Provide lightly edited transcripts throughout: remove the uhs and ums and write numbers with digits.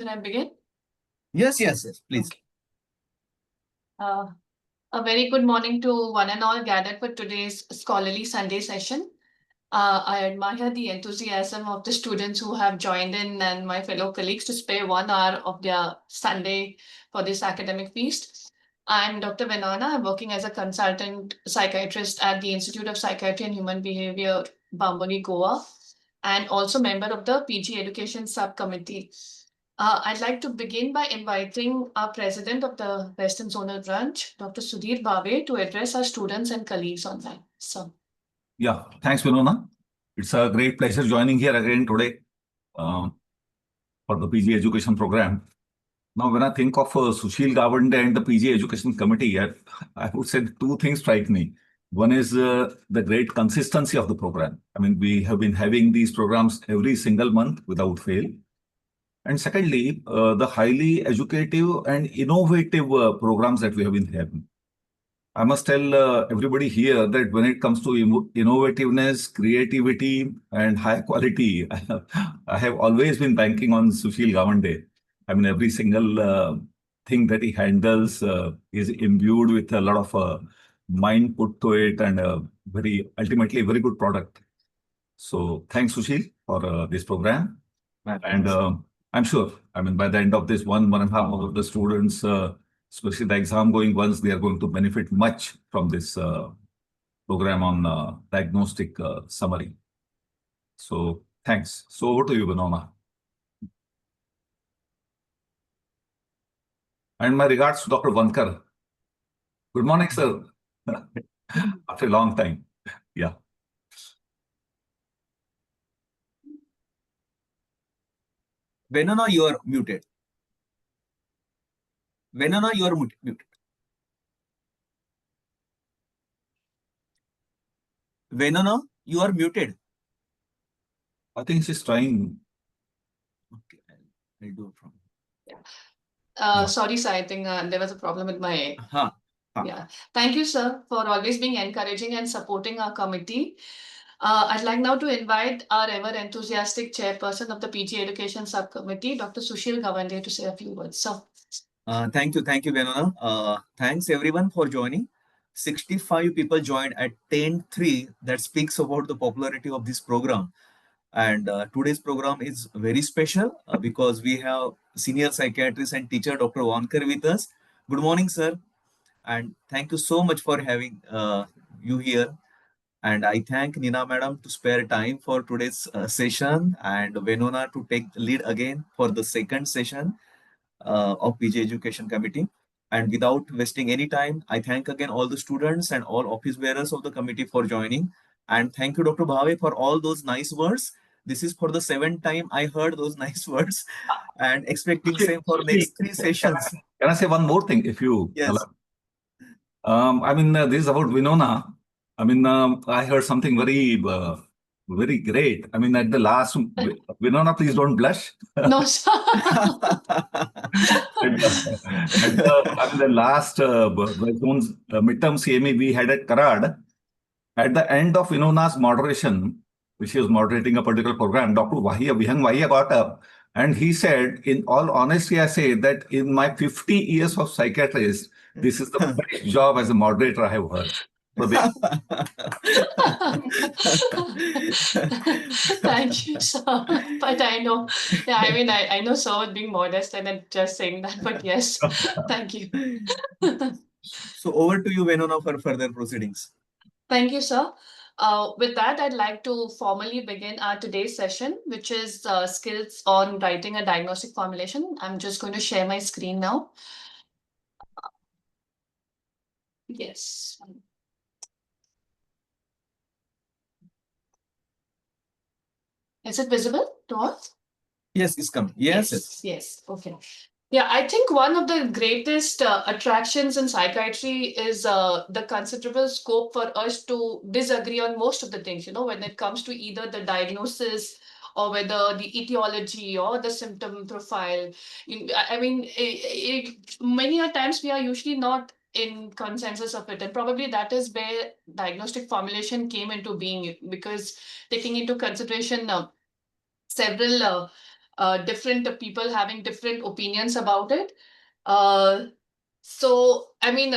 Can I begin? Yes, please. Okay. A very good morning to one and all gathered for today's scholarly Sunday session. I admire the enthusiasm of the students who have joined in and my fellow colleagues to spare 1 hour of their Sunday for this academic feast. I'm Dr. Venona. I'm working as a consultant psychiatrist at the Institute of Psychiatry and Human Behavior, Bamburi, Goa, and also member of the PG Education Subcommittee. I'd like to begin by inviting our president of the Western Zonal Branch, Dr. Sudhir Bhave, to address our students and colleagues online. So, Yeah, thanks, Vinona. It's a great pleasure joining here again today for the PG Education program. Now, when I think of Sushil Gawande and the PG Education Committee, I would say two things strike me. One is the great consistency of the program. I mean, we have been having these programs every single month without fail. And secondly, the highly educative and innovative programs that we have been having. I must tell everybody here that when it comes to innovativeness, creativity, and high quality, I have always been banking on Sushil Gawande. I mean, every single thing that he handles is imbued with a lot of mind put to it and ultimately a very good product. So thanks, Sushil, for this program. And I'm sure, I mean, by the end of this 1.5 hours of the students, especially the exam going ones, they are going to benefit much from this program on diagnostic summary. So thanks. So over to you, Vinona. And my regards to Dr. Vankar. Good morning, sir. After a long time. Yeah. Venona, you are muted. Venona, you are muted. Venona, you are muted. I think she's trying. Okay, I'll do it from. Sorry, sir, I think there was a problem with my. Huh. Yeah. Thank you, sir, for always being encouraging and supporting our committee. I'd like now to invite our ever enthusiastic chairperson of the PG Education Subcommittee, Dr. Sushil Gawande, to say a few words. So, Thank you, Venona. Thanks everyone for joining. 65 people joined at 10:03. That speaks about the popularity of this program. And today's program is very special because we have senior psychiatrist and teacher Dr. Vankar with us. Good morning, sir. And thank you so much for having you here. And I thank Nina madam to spare time for today's session and Venona to take the lead again for the second session of PG Education Committee. And without wasting any time, I thank again all the students and all office bearers of the committee for joining. And thank you, Dr. Bhave, for all those nice words. This is for the 7th time I heard those nice words and expecting same for next 3 sessions. Can I say one more thing, if you Yes. I mean, this is about Vinona. I mean, I heard something very great. I mean, at the last, Vinona, please don't blush. no, sir. At the last midterm CME we had at Karad, at the end of Vinona's moderation, which was moderating a particular program, Dr. Vihang Vahia got up and he said, in all honesty, I say that in my 50 years of psychiatrist, this is the best job as a moderator I have heard. So Thank you, sir. But I know, yeah, I mean, I know sir was being modest and then just saying that, but yes, thank you. So over to you, Venona, for further proceedings. Thank you, sir. With that, I'd like to formally begin our today's session, which is skills on writing a diagnostic formulation. I'm just going to share my screen now. Yes. Is it visible to all? Yes, it's coming. Yes. Okay. Yeah, I think one of the greatest attractions in psychiatry is the considerable scope for us to disagree on most of the things, when it comes to either the diagnosis or whether the etiology or the symptom profile. I mean, many a times we are usually not in consensus of it, and probably that is where diagnostic formulation came into being, because taking into consideration several different people having different opinions about it. Uh, so, I mean,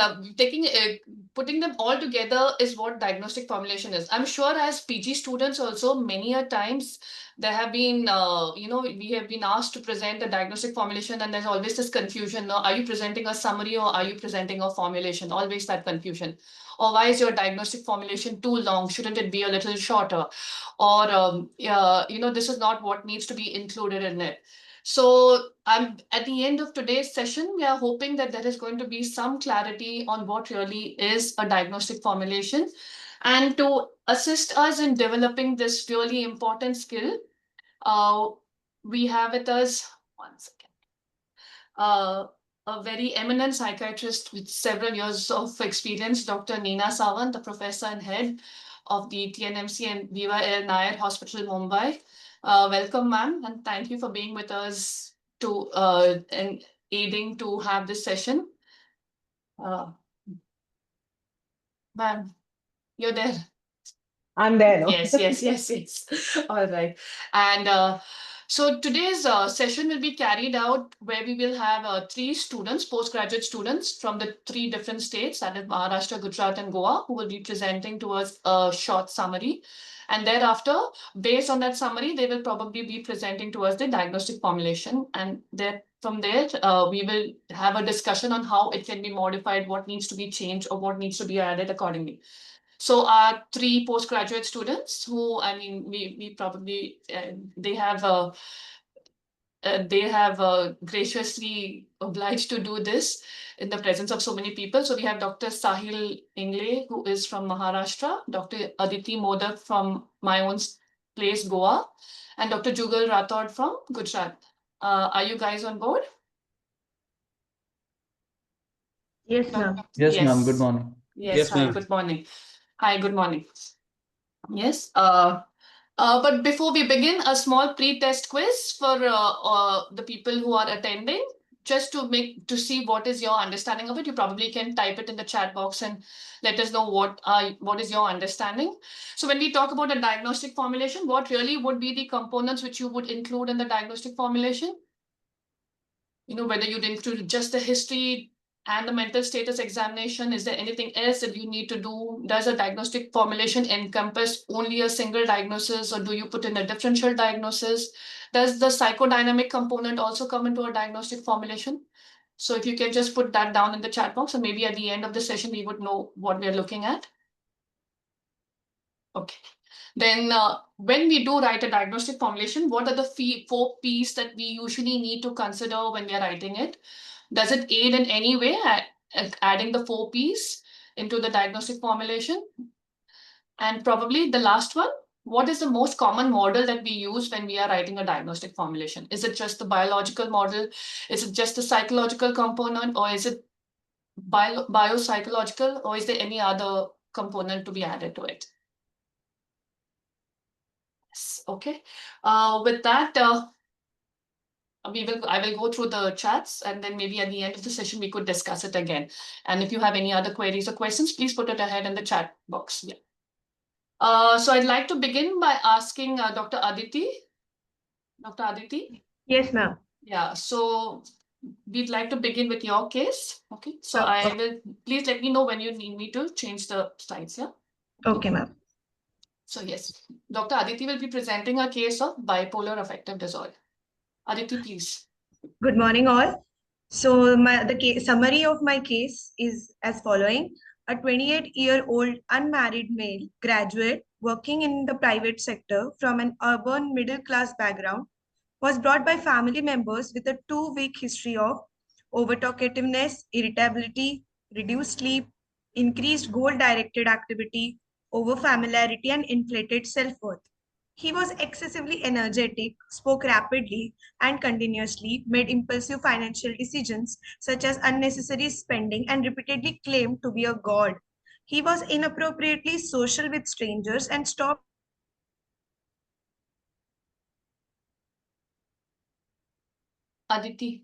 putting them all together is what diagnostic formulation is. I'm sure as PG students also, many a times there have been, we have been asked to present a diagnostic formulation, and there's always this confusion. No, are you presenting a summary or are you presenting a formulation? Always that confusion. Or why is your diagnostic formulation too long? Shouldn't it be a little shorter? Or, this is not what needs to be included in it. So at the end of today's session, we are hoping that there is going to be some clarity on what really is a diagnostic formulation. And to assist us in developing this really important skill, uh, we have with us, one second, a very eminent psychiatrist with several years of experience, Dr. Neena Sawant, the professor and head of the TNMC and Viva Air Nair Hospital, Mumbai. Welcome, ma'am, and thank you for being with us and aiding to have this session. Ma'am, you're there. I'm there, no? Yes. All right. And so today's session will be carried out where we will have three students, postgraduate students from the three different states, that is Maharashtra, Gujarat, and Goa, who will be presenting to us a short summary. And thereafter, based on that summary, they will probably be presenting to us the diagnostic formulation. And from there, we will have a discussion on how it can be modified, what needs to be changed, or what needs to be added accordingly. So our three postgraduate students who, I mean, we probably, they have graciously obliged to do this in the presence of so many people. So we have Dr. Sahil Ingle, who is from Maharashtra, Dr. Aditi Modak from my own place, Goa, and Dr. Jugal Rathod from Gujarat. Are you guys on board? Yes, ma'am. Yes, ma'am. Good morning. Yes, hi, good morning. Hi, good morning. Yes. But before we begin, a small pre-test quiz for the people who are attending, just to see what is your understanding of it. You probably can type it in the chat box and let us know what is your understanding. So when we talk about a diagnostic formulation, what really would be the components which you would include in the diagnostic formulation? Whether you'd include just the history and the mental status examination. Is there anything else that you need to do? Does a diagnostic formulation encompass only a single diagnosis, or do you put in a differential diagnosis? Does the psychodynamic component also come into a diagnostic formulation? So if you can just put that down in the chat box, and maybe at the end of the session, we would know what we're looking at. Okay. Then when we do write a diagnostic formulation, what are the 4 P's that we usually need to consider when we are writing it? Does it aid in any way at adding the 4 P's into the diagnostic formulation? And probably the last one, what is the most common model that we use when we are writing a diagnostic formulation? Is it just the biological model? Is it just the psychological component, or is it biopsychological, or is there any other component to be added to it? Okay. With that, I will go through the chats, and then maybe at the end of the session, we could discuss it again. And if you have any other queries or questions, please put it ahead in the chat box. Yeah. So I'd like to begin by asking Dr. Aditi. Dr. Aditi? Yes, ma'am. Yeah, so we'd like to begin with your case. Okay, so I will, please let me know when you need me to change the slides, yeah? Okay, ma'am. So yes, Dr. Aditi will be presenting a case of bipolar affective disorder. Aditi, please. Good morning, all. So the summary of my case is as following. A 28-year-old unmarried male graduate working in the private sector from an urban middle-class background was brought by family members with a 2-week history of overtalkativeness, irritability, reduced sleep, increased goal-directed activity, overfamiliarity, and inflated self-worth. He was excessively energetic, spoke rapidly and continuously, made impulsive financial decisions such as unnecessary spending, and repeatedly claimed to be a god. He was inappropriately social with strangers and stopped Aditi.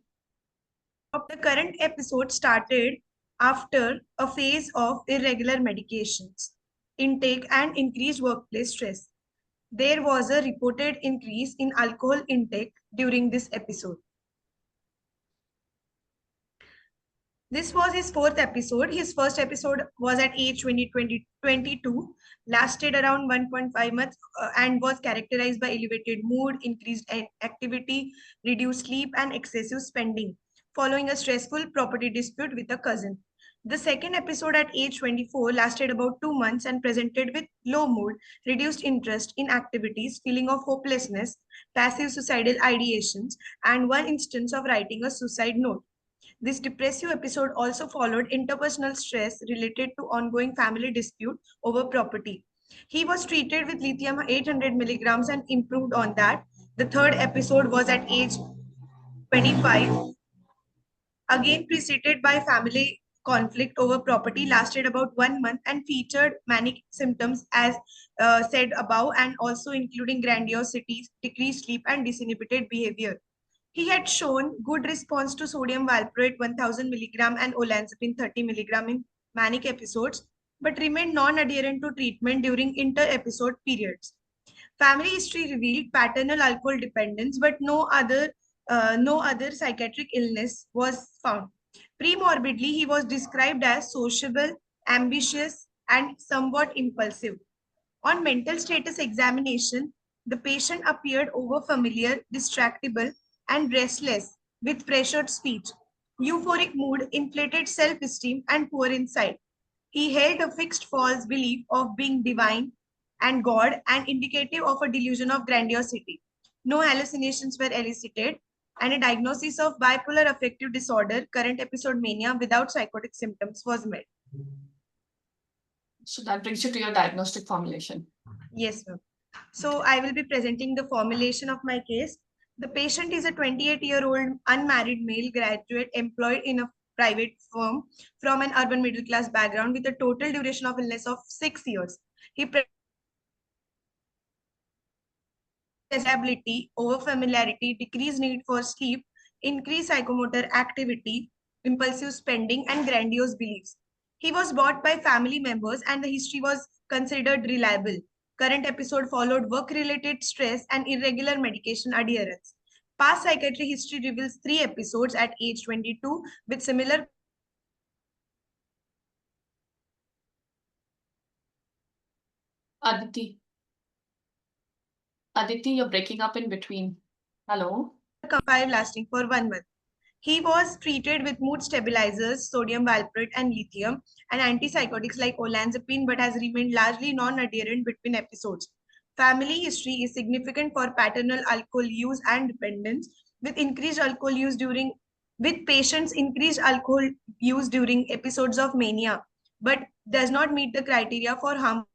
The current episode started after a phase of irregular medications, intake, and increased workplace stress. There was a reported increase in alcohol intake during this episode. This was his fourth episode. His first episode was at age 22, lasted around 1.5 months, and was characterized by elevated mood, increased activity, reduced sleep, and excessive spending, following a stressful property dispute with a cousin. The second episode at age 24 lasted about 2 months and presented with low mood, reduced interest in activities, feeling of hopelessness, passive suicidal ideations, and one instance of writing a suicide note. This depressive episode also followed interpersonal stress related to ongoing family dispute over property. He was treated with lithium 800 milligrams and improved on that. The third episode was at age 25, again preceded by family conflict over property, lasted about 1 month and featured manic symptoms as said above, and also including grandiosity, decreased sleep, and disinhibited behavior. He had shown good response to sodium valproate 1000 milligram and olanzapine 30 milligram in manic episodes, but remained non-adherent to treatment during inter-episode periods. Family history revealed paternal alcohol dependence, but no other psychiatric illness was found. Premorbidly, he was described as sociable, ambitious, and somewhat impulsive. On mental status examination, the patient appeared overfamiliar, distractible, and restless with pressured speech, euphoric mood, inflated self-esteem, and poor insight. He held a fixed false belief of being divine and God and indicative of a delusion of grandiosity. No hallucinations were elicited, and a diagnosis of bipolar affective disorder, current episode mania without psychotic symptoms was made. So that brings you to your diagnostic formulation. Yes, ma'am. So I will be presenting the formulation of my case. The patient is a 28-year-old unmarried male graduate employed in a private firm from an urban middle class background with a total duration of illness of 6 years. He disability, overfamiliarity, decreased need for sleep, increased psychomotor activity, impulsive spending, and grandiose beliefs. He was bought by family members and the history was considered reliable. Current episode followed work-related stress and irregular medication adherence. Past psychiatry history reveals 3 episodes at age 22 with similar Aditi. Aditi, you're breaking up in between. Hello? 5 lasting for 1 month. He was treated with mood stabilizers, sodium valproate, and lithium, and antipsychotics like olanzapine, but has remained largely non-adherent between episodes. Family history is significant for paternal alcohol use and dependence, with patients increased alcohol use during episodes of mania, but does not meet the criteria for harm.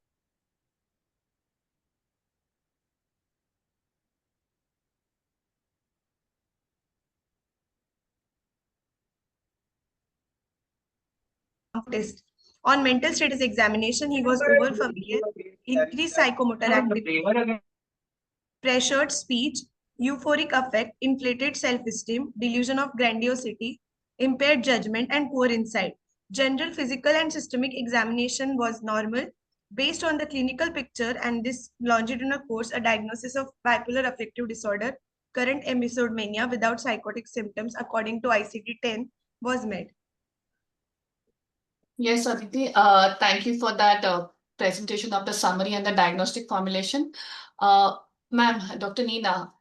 Test. On mental status examination, he was overfamiliar, increased psychomotor activity, pressured speech, euphoric affect, inflated self-esteem, delusion of grandiosity, impaired judgment, and poor insight. General physical and systemic examination was normal. Based on the clinical picture and this longitudinal course, a diagnosis of bipolar affective disorder, current episode mania without psychotic symptoms according to ICD-10 was made. Yes, Aditi, thank you for that presentation of the summary and the diagnostic formulation. Ma'am, Dr. Neena,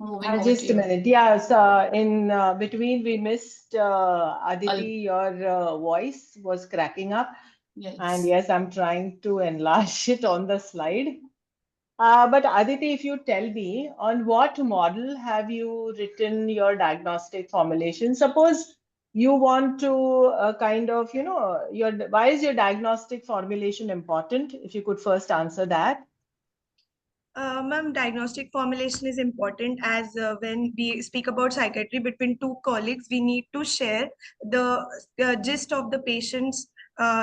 moving over Just to a you. minute. Yes, in between we missed Aditi, your voice was cracking up. Yes. And yes, I'm trying to enlarge it on the slide. But Aditi, if you tell me, on what model have you written your diagnostic formulation? Suppose you want to kind of, why is your diagnostic formulation important? If you could first answer that. Ma'am, diagnostic formulation is important as when we speak about psychiatry between two colleagues, we need to share the gist of the patient's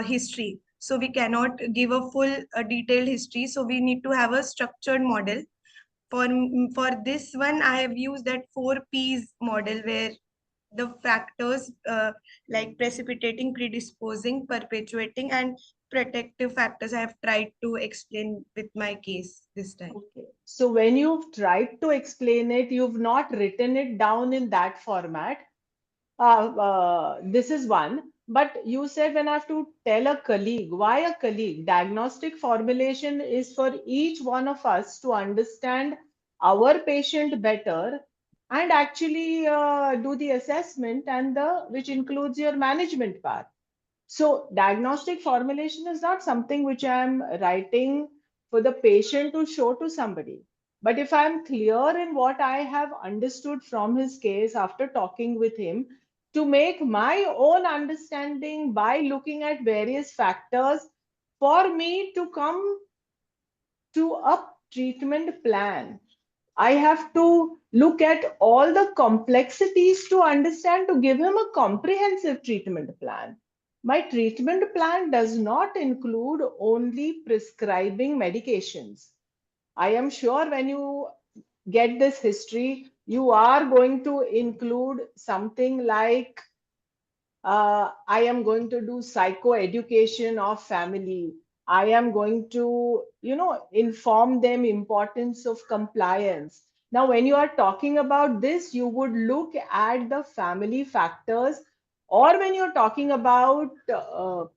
history. So we cannot give a full detailed history. So we need to have a structured model. For this one, I have used that 4Ps model where the factors like precipitating, predisposing, perpetuating, and protective factors I have tried to explain with my case this time. Okay. So when you've tried to explain it, you've not written it down in that format. This is one. But you said when I have to tell a colleague, why a colleague? Diagnostic formulation is for each one of us to understand our patient better and actually do the assessment and the which includes your management part. So diagnostic formulation is not something which I'm writing for the patient to show to somebody. But if I'm clear in what I have understood from his case after talking with him, to make my own understanding by looking at various factors for me to come to a treatment plan. I have to look at all the complexities to understand to give him a comprehensive treatment plan. My treatment plan does not include only prescribing medications. I am sure when you get this history, you are going to include something like I am going to do psychoeducation of family. I am going to, inform them importance of compliance. Now, when you are talking about this, you would look at the family factors, or when you're talking about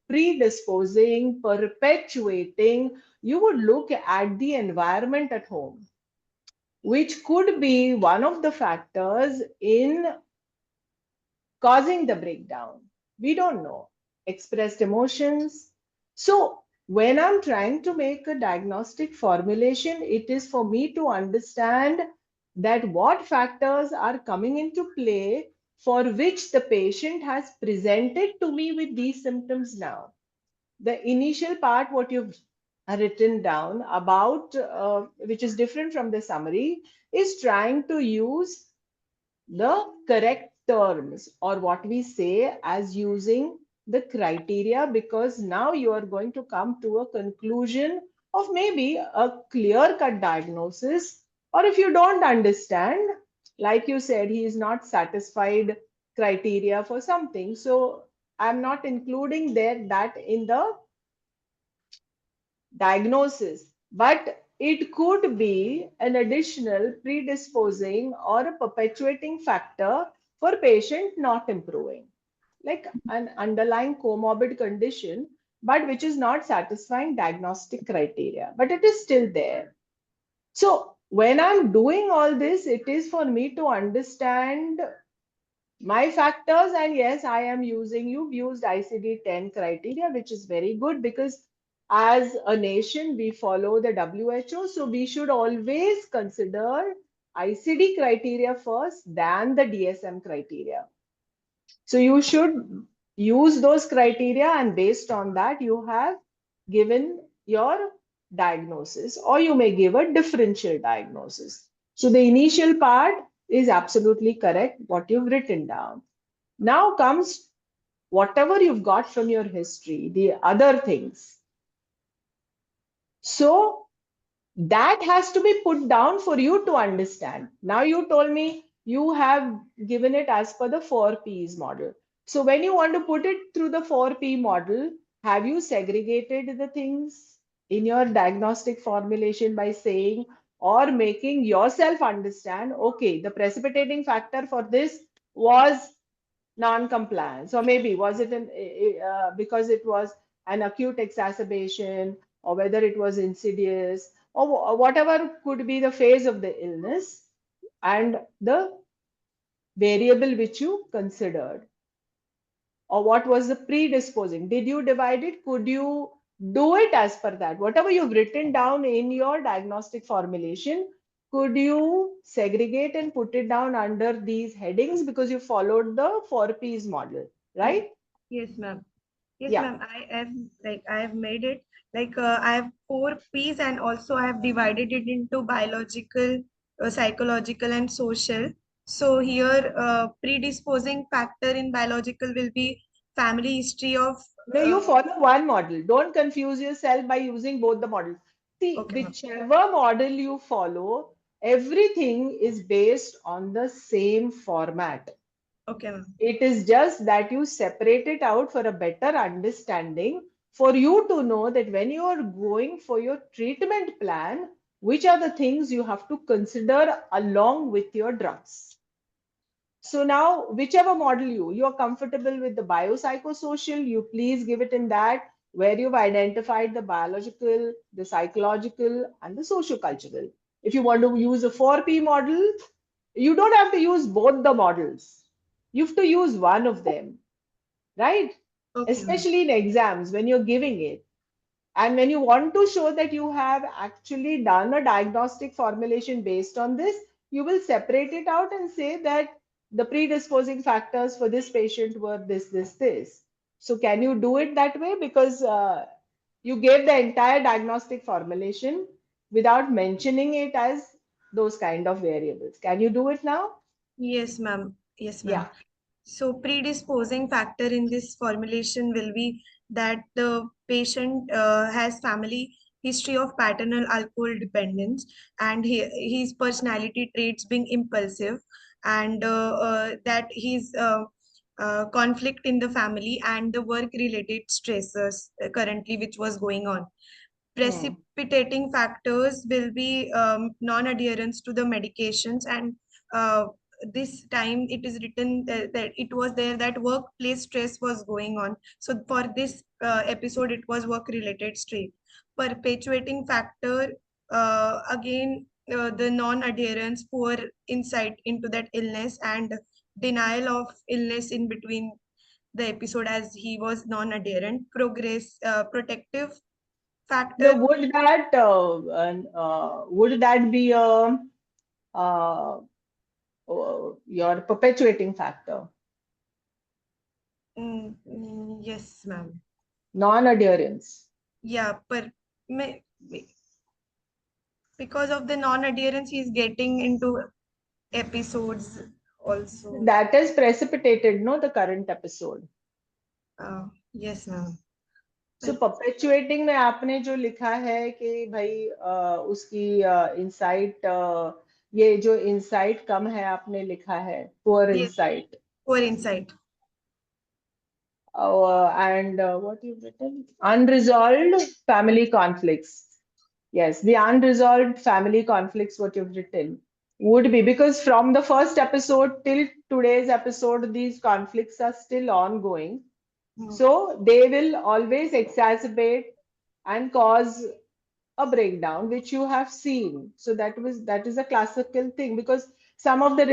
predisposing, perpetuating, you would look at the environment at home, which could be one of the factors in causing the breakdown. We don't know. Expressed emotions. So, when I'm trying to make a diagnostic formulation, it is for me to understand that what factors are coming into play for which the patient has presented to me with these symptoms now. The initial part, what you've written down about, which is different from the summary, is trying to use the correct terms or what we say as using the criteria, because now you are going to come to a conclusion of maybe a clear cut diagnosis, or if you don't understand, like you said, he is not satisfied criteria for something, so I'm not including that in the diagnosis, but it could be an additional predisposing or a perpetuating factor for patient not improving, like an underlying comorbid condition, but which is not satisfying diagnostic criteria, but it is still there. So when I'm doing all this, it is for me to understand my factors, and yes, I am using, you've used ICD-10 criteria, which is very good, because as a nation we follow the WHO, so we should always consider ICD criteria first than the DSM criteria. So you should use those criteria, and based on that you have given your diagnosis, or you may give a differential diagnosis. So the initial part is absolutely correct, what you've written down. Now comes whatever you've got from your history, the other things. So that has to be put down for you to understand. Now you told me you have given it as per the 4Ps model. So when you want to put it through the 4P model, have you segregated the things in your diagnostic formulation by saying or making yourself understand, okay, the precipitating factor for this was non-compliance, or maybe was it because it was an acute exacerbation, or whether it was insidious, or whatever could be the phase of the illness and the variable which you considered, or what was the predisposing. Did you divide it? Could you do it as per that? Whatever you've written down in your diagnostic formulation, could you segregate and put it down under these headings, because you followed the 4Ps model, right? Yes, ma'am. Yes, Yeah. ma'am. I have made it like I have 4 P's, and also I have divided it into biological, psychological, and social. So here, predisposing factor in biological will be family history of. No, you follow one model. Don't confuse yourself by using both the models. See, Okay, ma'am. whichever model you follow, everything is based on the same format. Okay, ma'am. It is just that you separate it out for a better understanding for you to know that when you are going for your treatment plan, which are the things you have to consider along with your drugs. So now, whichever model you're comfortable with the biopsychosocial, you please give it in that where you've identified the biological, the psychological, and the sociocultural. If you want to use a 4P model, you don't have to use both the models. You have to use one of them, right? Okay, ma'am. Especially in exams when you're giving it. And when you want to show that you have actually done a diagnostic formulation based on this, you will separate it out and say that the predisposing factors for this patient were this, this, this. So, can you do it that way? Because you gave the entire diagnostic formulation without mentioning it as those kind of variables. Can you do it now? Yes, ma'am. Yes, ma'am. Yeah. So predisposing factor in this formulation will be that the patient has family history of paternal alcohol dependence, and his personality traits being impulsive, and that his conflict in the family and the work related stresses currently which was going on. Hmm. Precipitating factors will be non-adherence to the medications, and this time it is written that it was there that workplace stress was going on. So for this episode, it was work-related stress. Perpetuating factor, again, the non-adherence, poor insight into that illness, and denial of illness in between the episode as he was non-adherent. Protective Now, factor. would that be a uh, your perpetuating factor, Yes, ma'am. non-adherence? Yeah, because of the non-adherence, he's getting into episodes also. That is precipitated, no, the current episode. Yes, ma'am. So perpetuating में आपने जो लिखा है कि भाई उसकी insight ये जो इंसाइट कम है आपने लिखा है poor Yes, insight. poor insight. And what you've written? Unresolved family conflicts. Yes, the unresolved family conflicts, what you've written, would be because from the first episode till today's episode, these conflicts are still ongoing. So they will always exacerbate and cause a breakdown, which you have seen. So that is a classical thing because some of the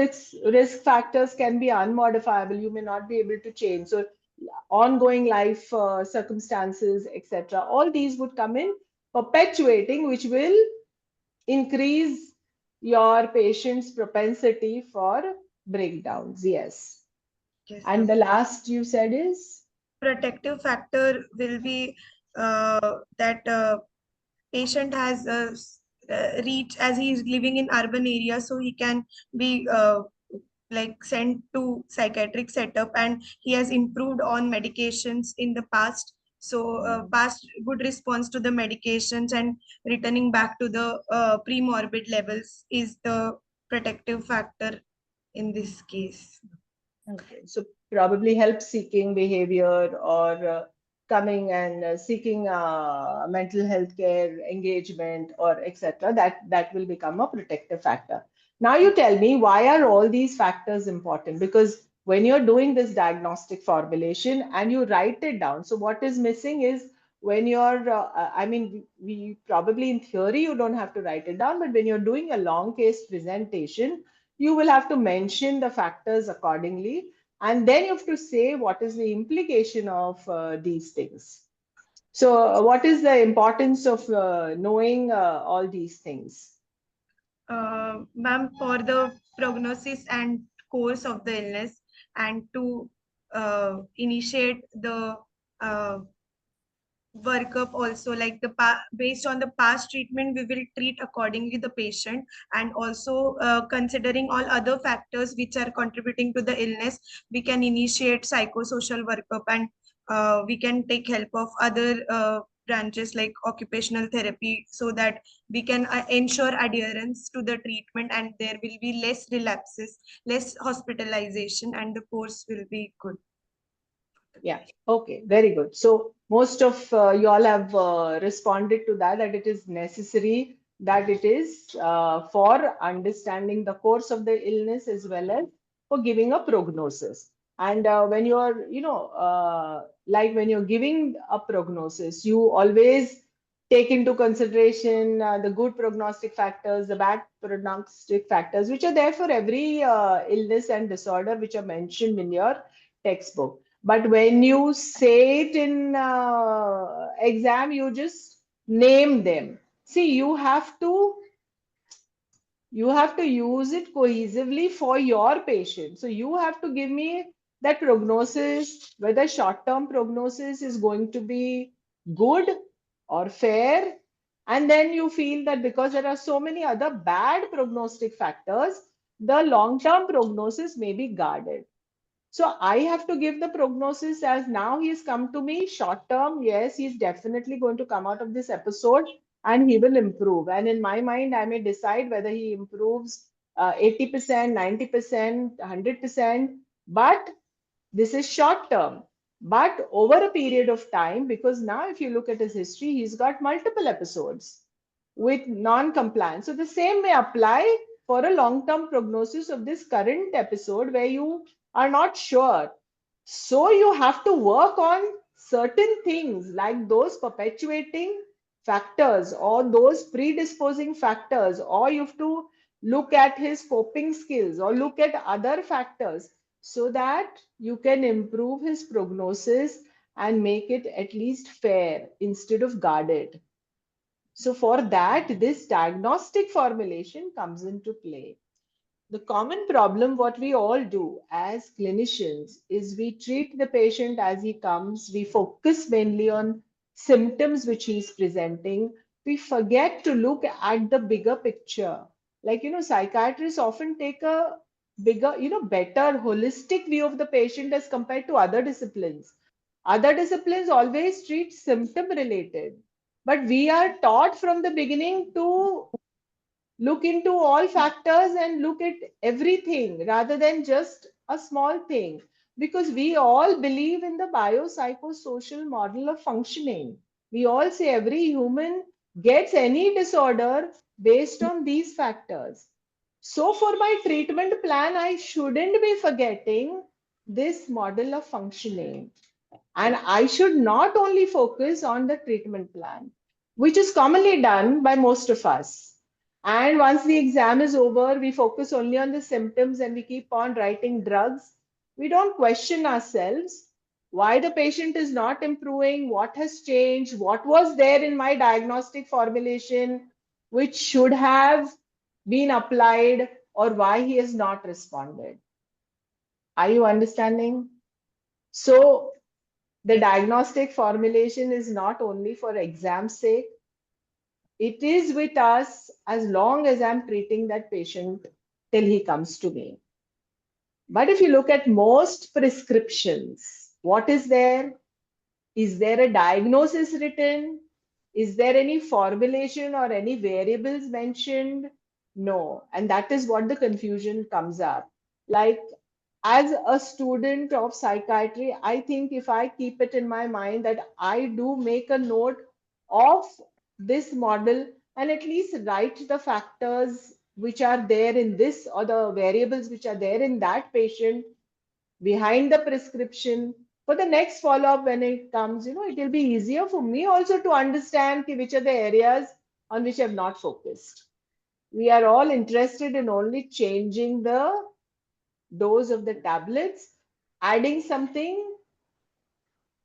risk factors can be unmodifiable. You may not be able to change. So ongoing life circumstances, etc. All these would come in perpetuating, which will increase your patient's propensity for breakdowns. Yes. Yes, And ma'am. the last you said is Protective factor will be that patient has reach as he is living in urban area, so he can be like sent to psychiatric setup, and he has improved on medications in the past. So past good response to the medications and returning back to the pre-morbid levels is the protective factor in this case. okay. So probably help seeking behavior or coming and seeking mental health care engagement or etc. That will become a protective factor. Now you tell me, why are all these factors important? Because when you're doing this diagnostic formulation and you write it down, so what is missing is when you're I mean, we probably in theory you don't have to write it down, but when you're doing a long case presentation, you will have to mention the factors accordingly, and then you have to say what is the implication of these things. So what is the importance of knowing all these things? Ma'am, for the prognosis and course of the illness, and to initiate the uh, workup also, like based on the past treatment, we will treat accordingly the patient, and also considering all other factors which are contributing to the illness, we can initiate psychosocial workup, and we can take help of other branches like occupational therapy, so that we can ensure adherence to the treatment, and there will be less relapses, less hospitalization, and the course will be good. Yeah. Okay. Very good. So most of you all have responded to that, that it is necessary, that it is for understanding the course of the illness as well as for giving a prognosis. And when you are, like when you're giving a prognosis, you always take into consideration the good prognostic factors, the bad prognostic factors, which are there for every illness and disorder, which are mentioned in your textbook. But when you say it in exam, you just name them. See, you have to use it cohesively for your patient. So you have to give me that prognosis, whether short-term prognosis is going to be good or fair. And then you feel that because there are so many other bad prognostic factors, the long-term prognosis may be guarded. So I have to give the prognosis as now he's come to me short term. Yes, he's definitely going to come out of this episode and he will improve. And in my mind, I may decide whether he improves 80%, 90%, 100%. But this is short term. But over a period of time, because now if you look at his history, he's got multiple episodes with non-compliance. So the same may apply for a long-term prognosis of this current episode where you are not sure. So you have to work on certain things like those perpetuating factors or those predisposing factors, or you have to look at his coping skills or look at other factors so that you can improve his prognosis and make it at least fair instead of guarded. So for that, this diagnostic formulation comes into play. The common problem, what we all do as clinicians, is we treat the patient as he comes. We focus mainly on symptoms which he is presenting. We forget to look at the bigger picture. Like, psychiatrists often take a bigger, better holistic view of the patient as compared to other disciplines. Other disciplines always treat symptom related, but we are taught from the beginning to look into all factors and look at everything rather than just a small thing, because we all believe in the biopsychosocial model of functioning. We all say every human gets any disorder based on these factors. So for my treatment plan, I shouldn't be forgetting this model of functioning. And I should not only focus on the treatment plan, which is commonly done by most of us. And once the exam is over, we focus only on the symptoms and we keep on writing drugs. We don't question ourselves why the patient is not improving, what has changed, what was there in my diagnostic formulation which should have been applied, or why he has not responded. Are you understanding? So the diagnostic formulation is not only for exam's sake, it is with us as long as I'm treating that patient till he comes to me. But if you look at most prescriptions, what is there? Is there a diagnosis written? Is there any formulation or any variables mentioned? No. And that is what the confusion comes up. Like, as a student of psychiatry, I think if I keep it in my mind that I do make a note of this model and at least write the factors which are there in this or the variables which are there in that patient behind the prescription, for the next follow-up when it comes, it will be easier for me also to understand which are the areas on which I've not focused. We are all interested in only changing the dose of the tablets, adding something,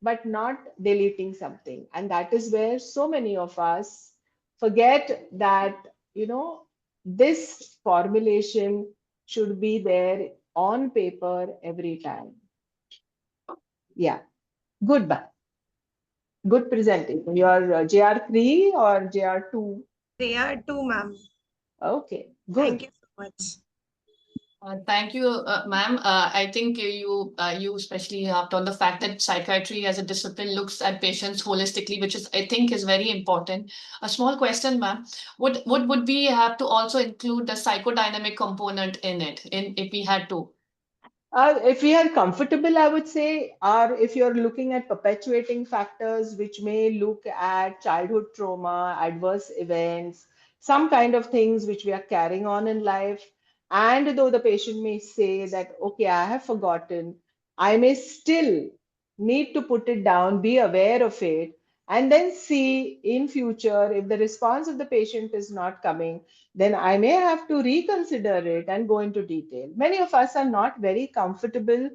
but not deleting something. And that is where so many of us forget that, this formulation should be there on paper every time. Yeah, good. Good presentation. Your JR3 or JR2? They are two, ma'am. Okay, good. Thank you so much. Thank you, ma'am. I think you especially harped on the fact that psychiatry as a discipline looks at patients holistically, which is I think is very important. A small question, ma'am. Would we have to also include the psychodynamic component in it, if we had to? If we are comfortable, I would say, or if you're looking at perpetuating factors which may look at childhood trauma, adverse events, some kind of things which we are carrying on in life, and though the patient may say that, okay, I have forgotten, I may still need to put it down, be aware of it, and then see in future if the response of the patient is not coming, then I may have to reconsider it and go into detail. Many of us are not very comfortable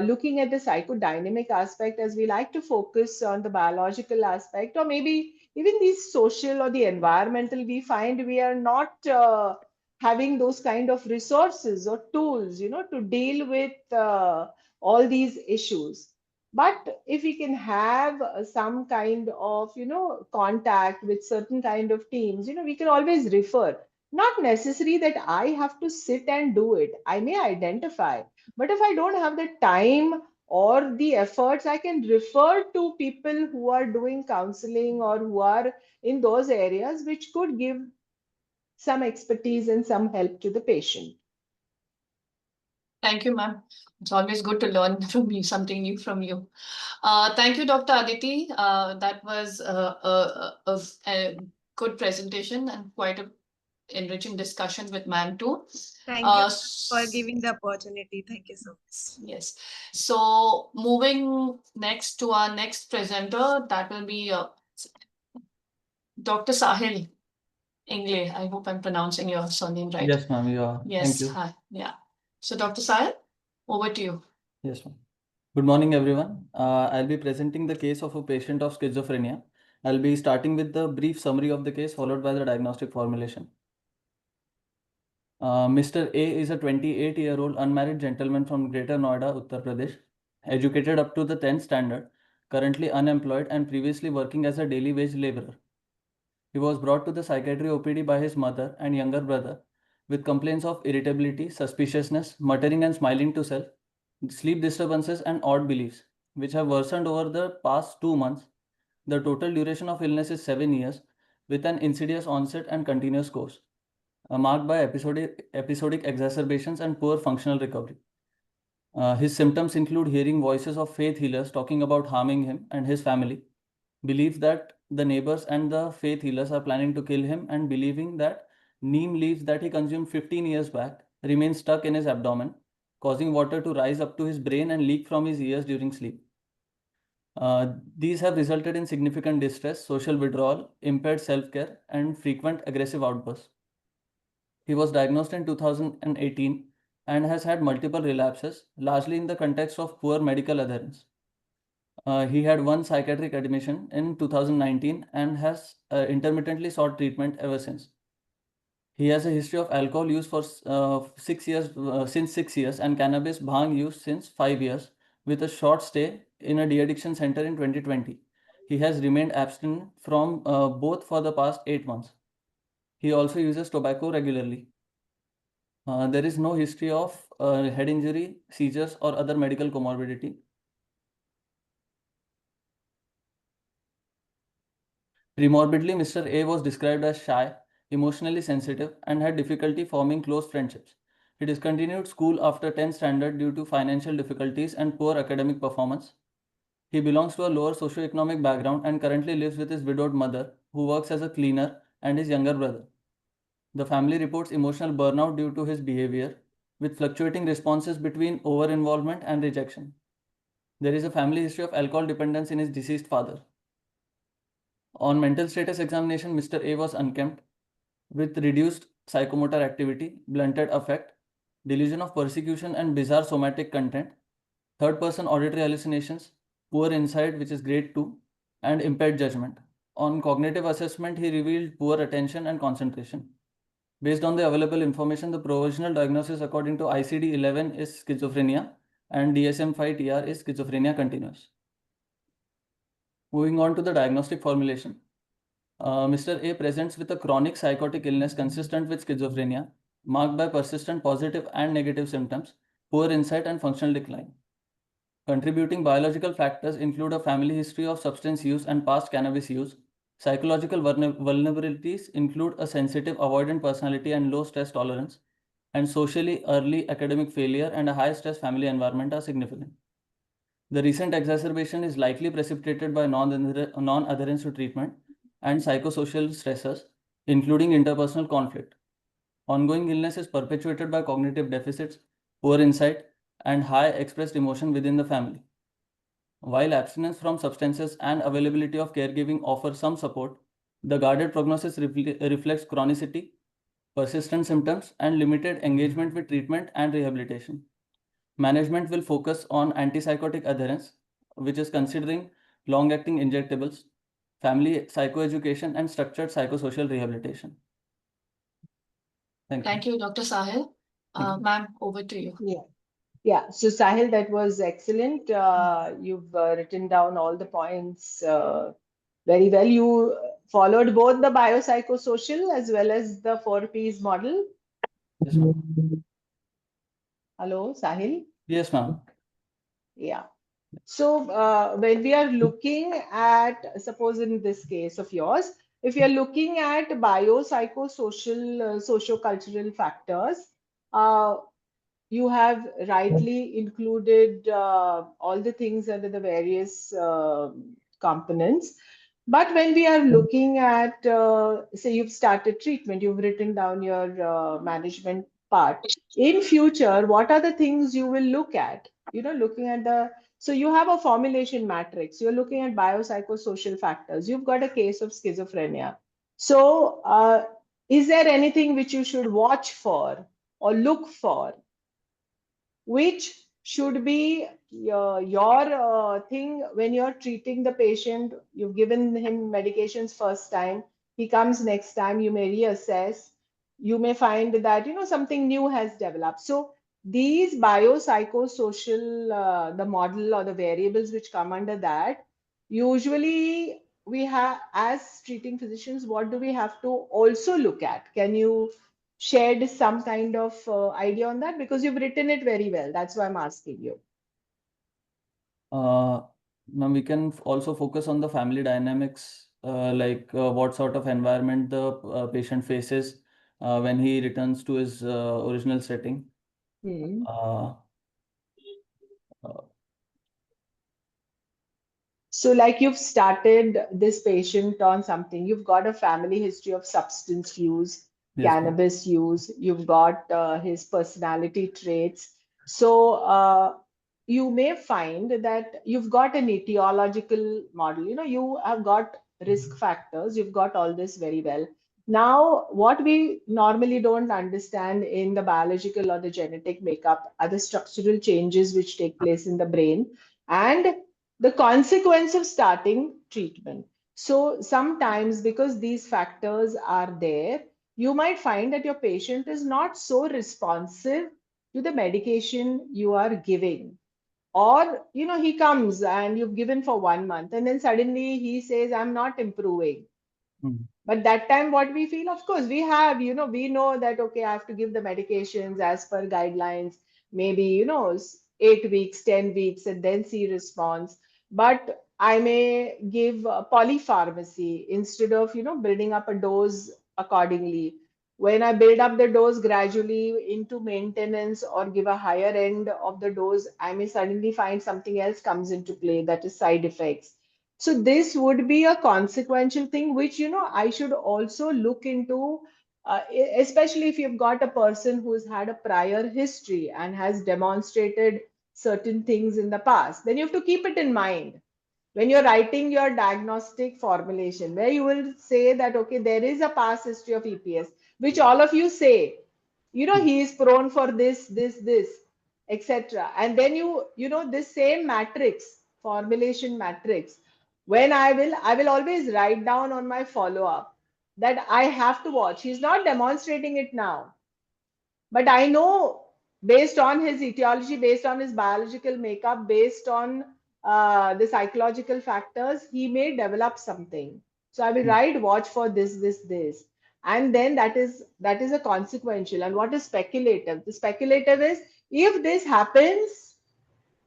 looking at the psychodynamic aspect, as we like to focus on the biological aspect, or maybe even the social or the environmental. We find we are not having those kind of resources or tools, to deal with all these issues. But if we can have some kind of, contact with certain kind of teams, we can always refer. Not necessary that I have to sit and do it. I may identify, but if I don't have the time or the efforts, I can refer to people who are doing counseling or who are in those areas, which could give some expertise and some help to the patient. Thank you, ma'am. It's always good to learn from you, something new from you. Thank you, Dr. Aditi. That was a good presentation and quite a enriching discussion with ma'am too. Thank you for giving the opportunity. Thank you so much. Yes. So moving next to our next presenter, that will be Dr. Sahil Ingle. I hope I'm pronouncing your surname right. Yes, ma'am, you are. Yes. Thank you. Hi. Yeah. So Dr. Sahil, over to you. Yes, ma'am. Good morning, everyone. I'll be presenting the case of a patient of schizophrenia. I'll be starting with the brief summary of the case, followed by the diagnostic formulation. Mr. A is a 28-year-old unmarried gentleman from Greater Noida, Uttar Pradesh, educated up to the 10th standard, currently unemployed and previously working as a daily wage laborer. He was brought to the psychiatry OPD by his mother and younger brother with complaints of irritability, suspiciousness, muttering and smiling to self, sleep disturbances, and odd beliefs, which have worsened over the past 2 months. The total duration of illness is 7 years, with an insidious onset and continuous course, marked by episodic exacerbations and poor functional recovery. His symptoms include hearing voices of faith healers talking about harming him and his family, belief that the neighbors and the faith healers are planning to kill him, and believing that neem leaves that he consumed 15 years back remain stuck in his abdomen, causing water to rise up to his brain and leak from his ears during sleep. These have resulted in significant distress, social withdrawal, impaired self-care, and frequent aggressive outbursts. He was diagnosed in 2018 and has had multiple relapses, largely in the context of poor medical adherence. He had one psychiatric admission in 2019 and has intermittently sought treatment ever since. He has a history of alcohol use for 6 years, since 6 years, and cannabis bhang use since 5 years, with a short stay in a de-addiction center in 2020. He has remained abstinent from both for the past 8 months. He also uses tobacco regularly. There is no history of head injury, seizures, or other medical comorbidity. Premorbidly, Mr. A was described as shy, emotionally sensitive, and had difficulty forming close friendships. He discontinued school after 10th standard due to financial difficulties and poor academic performance. He belongs to a lower socioeconomic background and currently lives with his widowed mother, who works as a cleaner, and his younger brother. The family reports emotional burnout due to his behavior, with fluctuating responses between over-involvement and rejection. There is a family history of alcohol dependence in his deceased father. On mental status examination, Mr. A was unkempt, with reduced psychomotor activity, blunted affect, delusion of persecution and bizarre somatic content, third-person auditory hallucinations, poor insight, which is grade 2, and impaired judgment. On cognitive assessment, he revealed poor attention and concentration. Based on the available information, the provisional diagnosis according to ICD-11 is schizophrenia and DSM-5-TR is schizophrenia continuous. Moving on to the diagnostic formulation. Mr. A presents with a chronic psychotic illness consistent with schizophrenia, marked by persistent positive and negative symptoms, poor insight, and functional decline. Contributing biological factors include a family history of substance use and past cannabis use. Psychological vulnerabilities include a sensitive, avoidant personality and low stress tolerance. and socially early academic failure and a high stress family environment are significant. The recent exacerbation is likely precipitated by non-adherence to treatment and psychosocial stressors, including interpersonal conflict. Ongoing illness is perpetuated by cognitive deficits, poor insight, and high expressed emotion within the family. While abstinence from substances and availability of caregiving offer some support, the guarded prognosis reflects chronicity, persistent symptoms, and limited engagement with treatment and rehabilitation. Management will focus on antipsychotic adherence, which is considering long-acting injectables, family psychoeducation, and structured psychosocial rehabilitation. Thank you, Dr. Sahil. Ma'am, over to you. Yeah. So Sahil, that was excellent. You've written down all the points very well. You followed both the biopsychosocial as well as the 4Ps model. Yes, ma'am. Hello, Sahil? Yes, ma'am. Yeah. So when we are looking at, suppose in this case of yours, if you're looking at biopsychosocial, socio-cultural factors, uh, you have rightly included all the things under the various components. But when we are looking at, say, you've started treatment, you've written down your management part. In future, what are the things you will look at? Looking at so you have a formulation matrix. You're looking at biopsychosocial factors. You've got a case of schizophrenia. So, is there anything which you should watch for or look for, which should be your thing when you're treating the patient? You've given him medications first time, he comes next time, you may reassess, you may find that something new has developed. So these biopsychosocial, the model or the variables which come under that, usually we have, as treating physicians, what do we have to also look at? Can you shared some kind of idea on that? Because you've written it very well. That's why I'm asking you. Ma'am, we can also focus on the family dynamics, like what sort of environment the patient faces when he returns to his original setting. Uh, So, like, you've started this patient on something, you've got a family history of substance use, yes, ma'am. cannabis use, you've got his personality traits. So, you may find that you've got an etiological model. You have got risk factors, you've got all this very well. Now, what we normally don't understand in the biological or the genetic makeup are the structural changes which take place in the brain and the consequence of starting treatment. So sometimes, because these factors are there, you might find that your patient is not so responsive to the medication you are giving. Or, he comes and you've given for 1 month and then suddenly he says, I'm not improving. But that time, what we feel, of course, we have, we know that, okay, I have to give the medications as per guidelines, maybe, 8 weeks, 10 weeks, and then see response. But I may give polypharmacy instead of, building up a dose accordingly. When I build up the dose gradually into maintenance or give a higher end of the dose, I may suddenly find something else comes into play, that is side effects. So this would be a consequential thing, which, I should also look into, especially if you've got a person who's had a prior history and has demonstrated certain things in the past. Then you have to keep it in mind when you're writing your diagnostic formulation, where you will say that, okay, there is a past history of EPS, which all of you say, he is prone for this, etc. And then this same matrix, formulation matrix, when I will always write down on my follow-up that I have to watch. He's not demonstrating it now, but I know, based on his etiology, based on his biological makeup, based on the psychological factors, he may develop something. So I will write, watch for this. And then that is a consequential. And what is speculative? The speculative is, if this happens,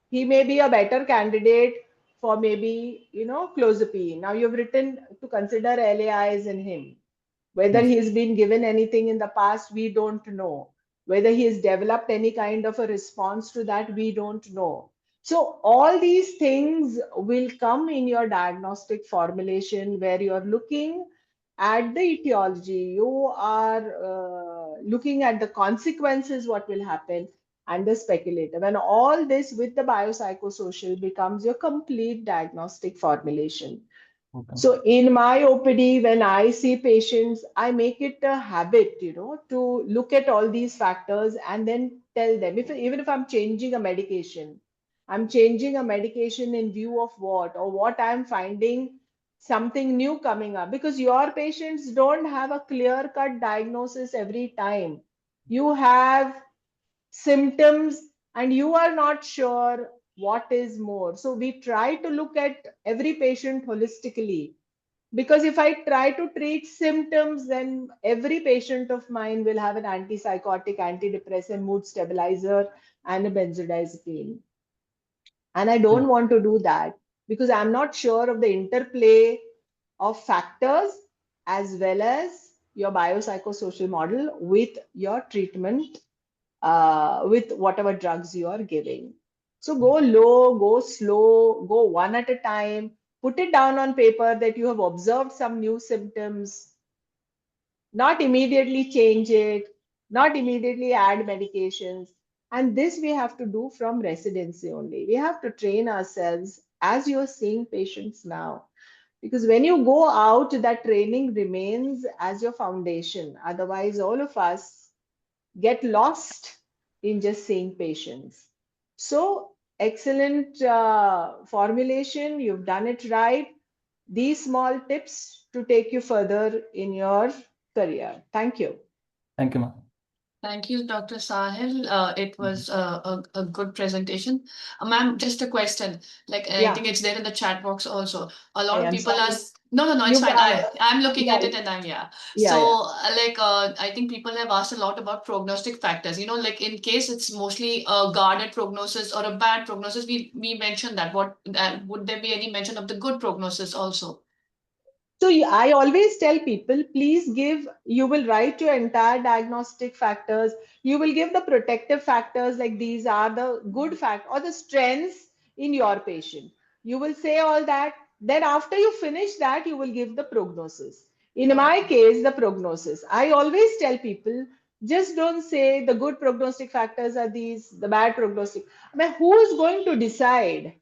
he may be a better candidate for maybe, clozapine. Now you've written to consider LAIs in him. Whether Yes. he's been given anything in the past, we don't know. Whether he has developed any kind of a response to that, we don't know. So all these things will come in your diagnostic formulation, where you're looking at the etiology, you are looking at the consequences, what will happen, and the speculative. And all this with the biopsychosocial becomes your complete diagnostic formulation. Okay. So in my OPD, when I see patients, I make it a habit, to look at all these factors and then tell them, even if I'm changing a medication, I'm changing a medication in view of what, or what I'm finding something new coming up, because your patients don't have a clear-cut diagnosis every time. You have symptoms and you are not sure what is more. So we try to look at every patient holistically, because if I try to treat symptoms, then every patient of mine will have an antipsychotic, antidepressant, mood stabilizer, and a benzodiazepine. And I don't want to do that, because I'm not sure of the interplay of factors as well as your biopsychosocial model with your treatment, with whatever drugs you are giving. So go low, go slow, go one at a time. Put it down on paper that you have observed some new symptoms, not immediately change it, not immediately add medications. And this we have to do from residency only. We have to train ourselves as you're seeing patients now. Because when you go out, that training remains as your foundation. Otherwise, all of us get lost in just seeing patients. So, excellent formulation. You've done it right. These small tips to take you further in your career. Thank you. Thank you, ma'am. Thank you, Dr. Sahil. It was a good presentation. Ma'am, just a question. Like, I Yeah, think it's there in the chat box also. A I lot of am people are. sorry. No, it's You, fine. I'm looking yeah, at it and yeah. yeah, So, yeah. I think people have asked a lot about prognostic factors. Like in case it's mostly a guarded prognosis or a bad prognosis, we mentioned that. What would there be any mention of the good prognosis also? So I always tell people, please give, you will write your entire diagnostic factors. You will give the protective factors, like these are the good fact or the strengths in your patient. You will say all that. Then after you finish that, you will give the prognosis. In my case, the prognosis. I always tell people, just don't say the good prognostic factors are these, the bad prognostic. I mean, who is going to decide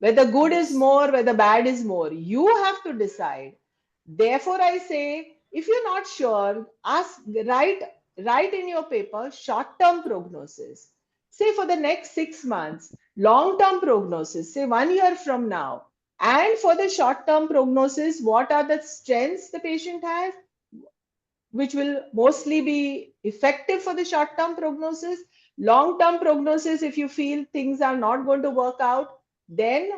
whether good is more, whether bad is more? You have to decide. Therefore, I say, if you're not sure, ask, write in your paper short-term prognosis. Say for the next 6 months, long-term prognosis, say 1 year from now. And for the short-term prognosis, what are the strengths the patient has, which will mostly be effective for the short term prognosis. Long term prognosis, if you feel things are not going to work out, then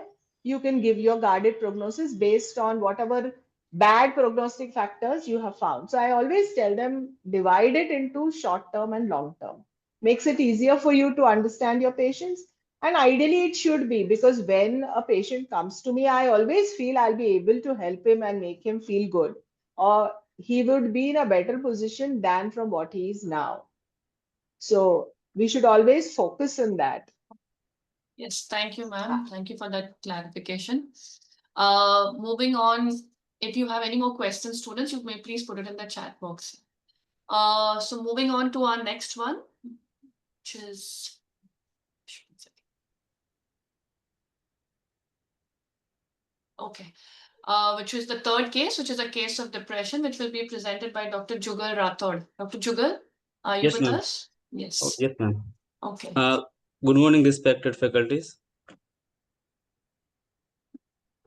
you can give your guarded prognosis based on whatever bad prognostic factors you have found. So I always tell them, divide it into short term and long term. Makes it easier for you to understand your patients. And ideally, it should be, because when a patient comes to me, I always feel I'll be able to help him and make him feel good, or he would be in a better position than from what he is now. So we should always focus on that. Yes, thank you, ma'am. Thank you for that clarification. Moving on, if you have any more questions, students, you may please put it in the chat box. So moving on to our next one, which is okay. Which is the third case, which is a case of depression, which will be presented by Dr. Jugal Rathod. Dr. Jugal, are you Yes, with ma'am. us? Yes. Yes, ma'am. Okay. Good morning, respected faculties.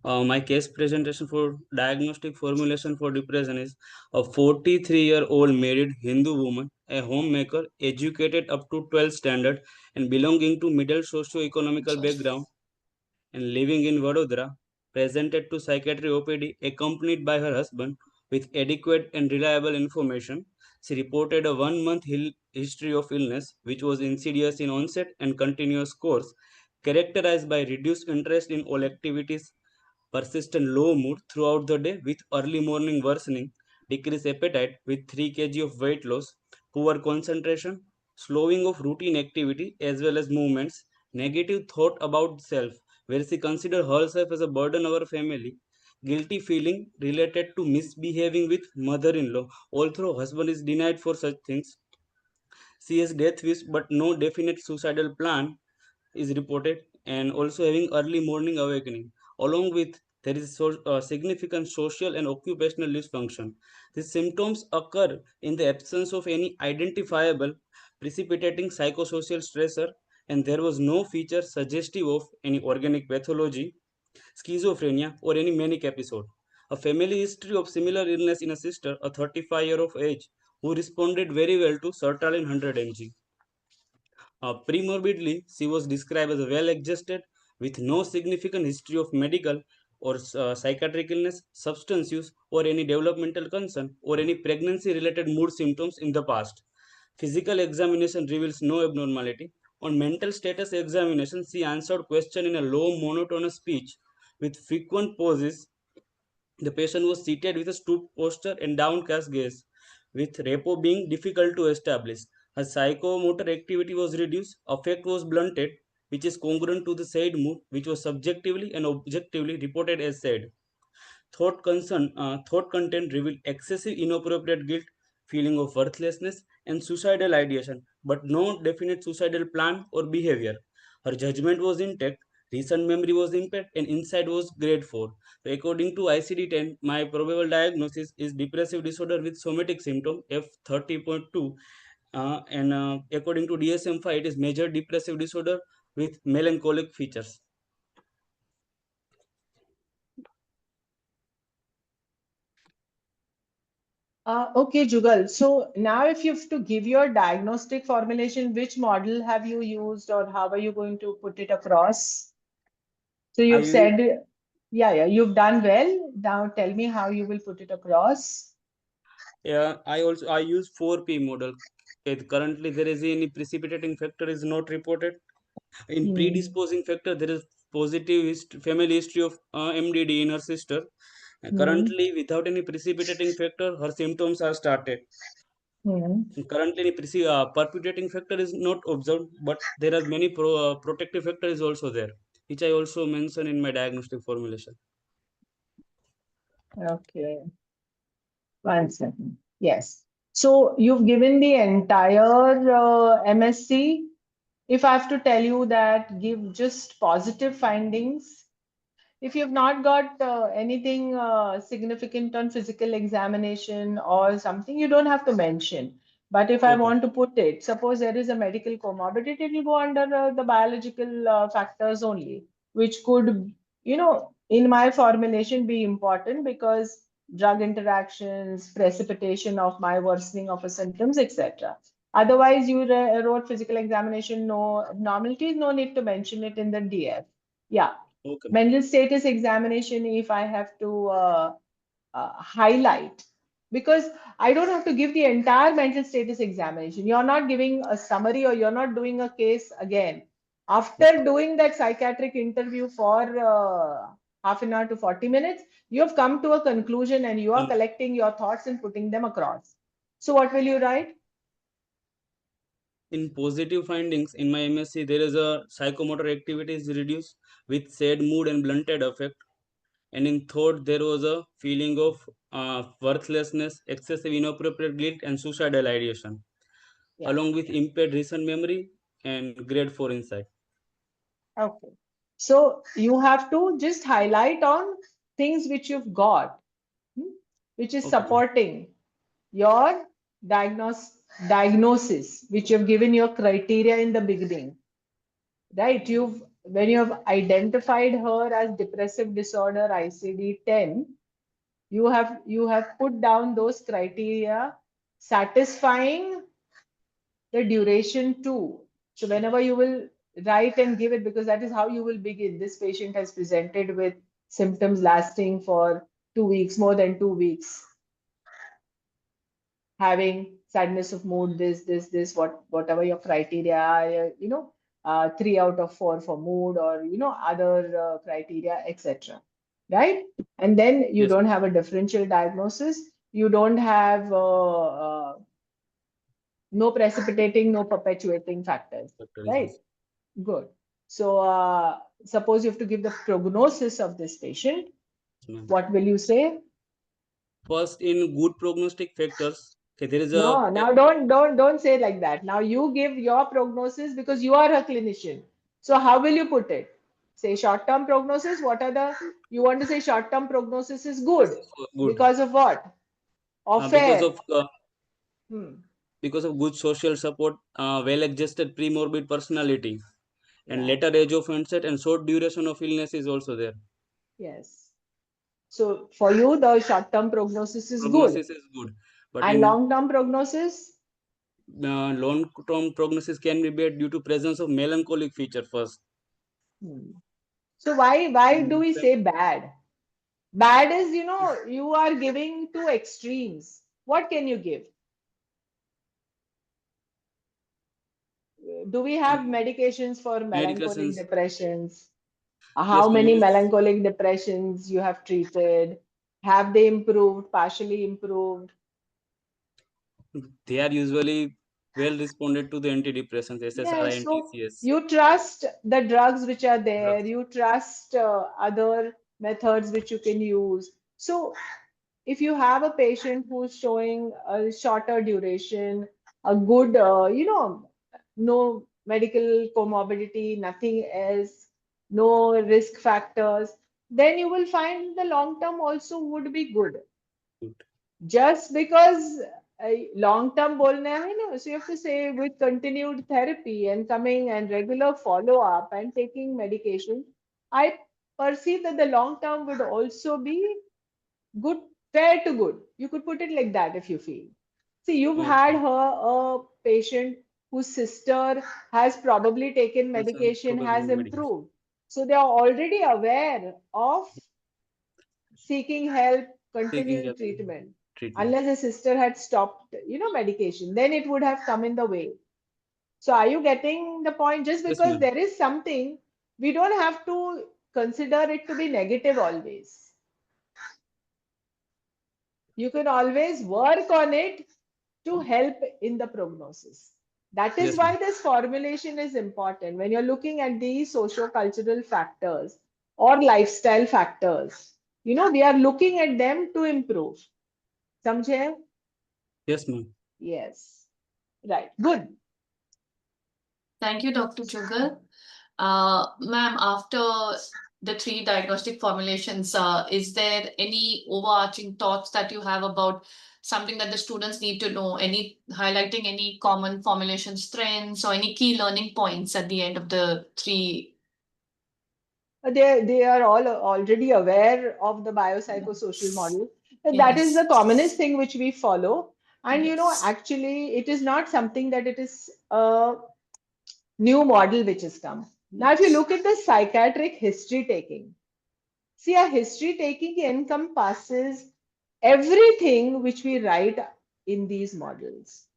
My case presentation for diagnostic formulation for depression is a 43-year-old married Hindu woman, a homemaker, educated up to 12th standard and belonging to middle socio-economical background and living in Vadodara, presented to psychiatry OPD accompanied by her husband with adequate and reliable information. She reported a 1 month history of illness, which was insidious in onset and continuous course, characterized by reduced interest in all activities, persistent low mood throughout the day with early morning worsening, decreased appetite with 3 kg of weight loss, poor concentration, slowing of routine activity as well as movements, negative thought about self, where she considered herself as a burden on her family, guilty feeling related to misbehaving with mother-in-law, although husband is denied for such things. She has death wish but no definite suicidal plan is reported, and also having early morning awakening. Along with there is significant social and occupational dysfunction. These symptoms occur in the absence of any identifiable precipitating psychosocial stressor, and there was no feature suggestive of any organic pathology, schizophrenia, or any manic episode. A family history of similar illness in a sister, a 35-year of age, who responded very well to sertraline 100 mg. Premorbidly, she was described as well adjusted with no significant history of medical or psychiatric illness, substance use, or any developmental concern, or any pregnancy related mood symptoms in the past. Physical examination reveals no abnormality. On mental status examination, she answered question in a low monotonous speech with frequent pauses. The patient was seated with a stooped posture and downcast gaze, with repo being difficult to establish. Her psychomotor activity was reduced, affect was blunted, which is congruent to the said mood, which was subjectively and objectively reported as said. Thought content revealed excessive inappropriate guilt, feeling of worthlessness, and suicidal ideation, but no definite suicidal plan or behavior. Her judgment was intact, recent memory was impaired, and insight was grade 4. So according to ICD-10, my probable diagnosis is depressive disorder with somatic symptom F30.2, and according to DSM-5, it is major depressive disorder with melancholic features. Okay, Jugal. So now if you have to give your diagnostic formulation, which model have you used or how are you going to put it across? So you've said, yeah, you've done well. Now tell me how you will put it across. Yeah, I use 4P model. Currently, there is any precipitating factor is not reported. In predisposing factor, there is positive family history of MDD in her sister. Currently, without any precipitating factor, her symptoms are started. Currently, any perpetuating factor is not observed, but there are many protective factors also there, which I also mention in my diagnostic formulation. Okay. 1 second. Yes. So you've given the entire MSc. If I have to tell you that, give just positive findings. If you've not got anything significant on physical examination or something, you don't have to mention. But if I want to put it, suppose there is a medical comorbidity, it will go under the biological factors only, which could, in my formulation be important because drug interactions, precipitation of my worsening of a symptoms, etc. Otherwise, you wrote physical examination, no abnormalities, no need to mention it in the DF. Yeah. Okay. Mental status examination, if I have to highlight, because I don't have to give the entire mental status examination. You're not giving a summary or you're not doing a case again. After doing that psychiatric interview for half an hour to 40 minutes, you have come to a conclusion and you are collecting your thoughts and putting them across. So what will you write? In positive findings in my MSc, there is a psychomotor activity is reduced with sad mood and blunted affect. And in thought, there was a feeling of worthlessness, excessive inappropriate guilt, and suicidal ideation, along with impaired recent memory and grade 4 insight. Okay. So you have to just highlight on things which you've got, which is supporting your diagnosis, which you've given your criteria in the beginning, right? When you have identified her as depressive disorder ICD-10, you have put down those criteria satisfying the duration too. So whenever you will write and give it, because that is how you will begin. This patient has presented with symptoms lasting for 2 weeks, more than 2 weeks, having sadness of mood, this, whatever your criteria are, 3 out of 4 for mood or, other criteria, etc. Right? And then you don't have a differential diagnosis. You don't have No precipitating, no perpetuating factors, right? Yes. Good. So, suppose you have to give the prognosis of this patient. Ma'am. What will you say? First, in good prognostic factors, okay, there is a No, now don't say like that. Now you give your prognosis because you are a clinician. So how will you put it? Say short-term prognosis. What are the you want to say short-term prognosis is good good because of what? Or because fair. of Hmm. good social support, well-adjusted pre-morbid personality, and Yeah. later age of onset and short duration of illness is also there. Yes. So for you, the short-term prognosis is good. Prognosis is good, but And in long-term prognosis? long-term prognosis can be bad due to presence of melancholic feature first. Hmm. So why do we say bad? Bad is, you are giving two extremes. What can you give? Do we have medications for melancholic Medications, depressions? yes, How ma'am. many melancholic depressions you have treated? Have they improved, partially improved? They are usually well responded to the antidepressants, SSRI Yes, and so TCS you trust the drugs which are there, drugs. you trust other methods which you can use. So if you have a patient who's showing a shorter duration, a good, no medical comorbidity, nothing else, no risk factors, then you will find the long term also would be good. Good. Just because long term bolna hai na, so you have to say with continued therapy and coming and regular follow up and taking medication, I perceive that the long term would also be good, fair to good. You could put it like that if you feel. See, you've had Okay. a patient whose sister has probably taken Also, medication, probably has medication. improved. So they are already aware of seeking help, Taking continuing up treatment. treatment. Unless the sister had stopped, medication, then it would have come in the way. So are you getting the point? Just Yes, because ma'am. there is something, we don't have to consider it to be negative always. You can always work on it to help in the prognosis. That is Yes, ma'am. why this formulation is important. When you're looking at these socio-cultural factors or lifestyle factors, we are looking at them to improve. Samjhe? Yes, ma'am. Yes. Right. Good. Thank you, Dr. Jugal. Ma'am, after the three diagnostic formulations, is there any overarching thoughts that you have about something that the students need to know? Any highlighting any common formulation strengths or any key learning points at the end of the three? They are all already aware of the biopsychosocial model. And that is Yes. the commonest thing which we follow. And Yes. actually, it is not something that it is a new model which has come. Now, if you Yes. look at the psychiatric history taking, see, a history taking encompasses everything which we write in these models.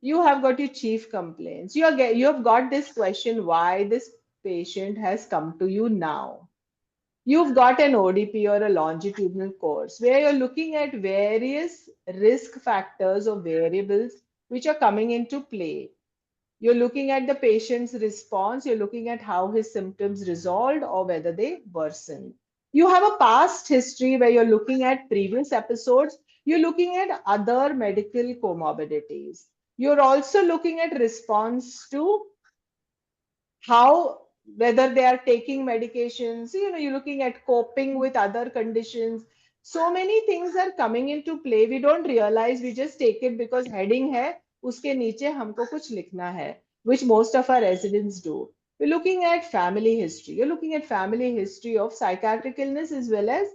You have got your chief complaints. You have got this question why this patient has come to you now. You've got an ODP or a longitudinal course where you're looking at various risk factors or variables which are coming into play. You're looking at the patient's response, you're looking at how his symptoms resolved or whether they worsen. You have a past history where you're looking at previous episodes, you're looking at other medical comorbidities. You're also looking at response to how whether they are taking medications, you're looking at coping with other conditions. So many things are coming into play, we don't realize, we just take it because heading hai uske niche humko kuch likhna hai, which most of our residents do. We're looking at family history, you're looking at family history of psychiatric illness as well as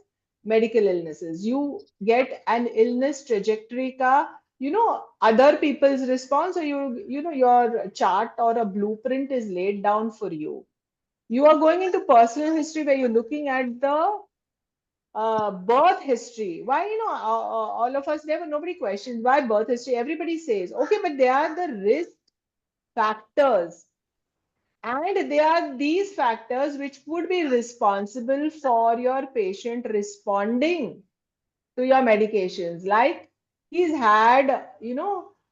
medical illnesses. You get an illness trajectory ka, other people's response, or your chart or a blueprint is laid down for you. You are going into personal history where you're looking at the birth history. Why, all of us, never, nobody questions why birth history. Everybody says okay, but they are the risk factors, and they are these factors which would be responsible for your patient responding to your medications. Like he's had,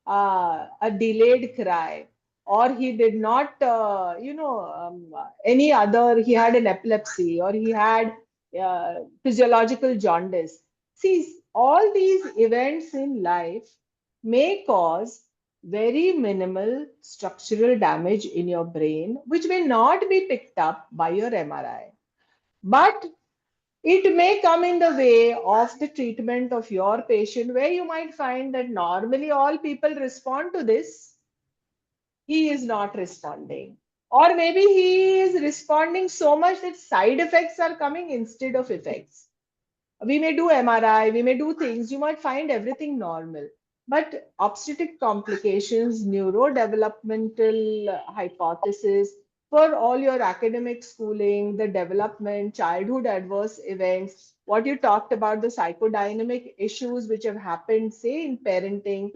a delayed cry, or he did not, any other, he had an epilepsy, or he had physiological jaundice. See, all these events in life may cause very minimal structural damage in your brain, which may not be picked up by your MRI. But it may come in the way of the treatment of your patient, where you might find that normally all people respond to this, he is not responding. Or maybe he is responding so much that side effects are coming instead of effects. We may do MRI, we may do things, you might find everything normal. But obstetric complications, neurodevelopmental hypothesis, for all your academic schooling, the development, childhood adverse events, what you talked about, the psychodynamic issues which have happened, say in parenting,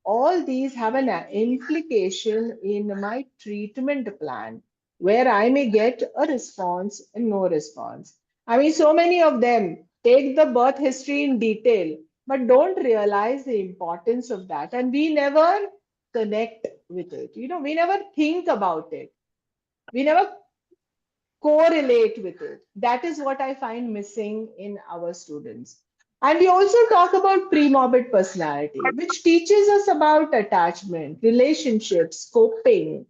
all these have an implication in my treatment plan where I may get a response and no response. I mean, so many of them take the birth history in detail, but don't realize the importance of that. And we never connect with it. We never think about it. We never correlate with it. That is what I find missing in our students. And we also talk about pre-morbid personality, which teaches us about attachment, relationships, coping.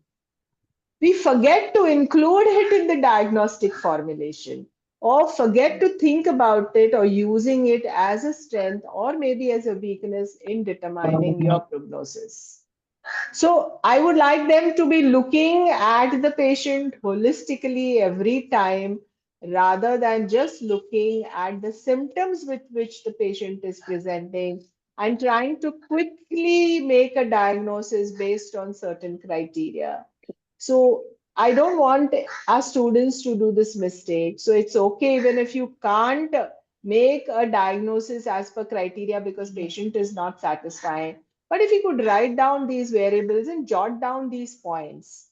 We forget to include it in the diagnostic formulation, or forget to think about it or using it as a strength or maybe as a weakness in determining your prognosis. So I would like them to be looking at the patient holistically every time rather than just looking at the symptoms with which the patient is presenting and trying to quickly make a diagnosis based on certain criteria. So I don't want our students to do this mistake. So it's okay even if you can't make a diagnosis as per criteria because patient is not satisfied. But if you could write down these variables and jot down these points.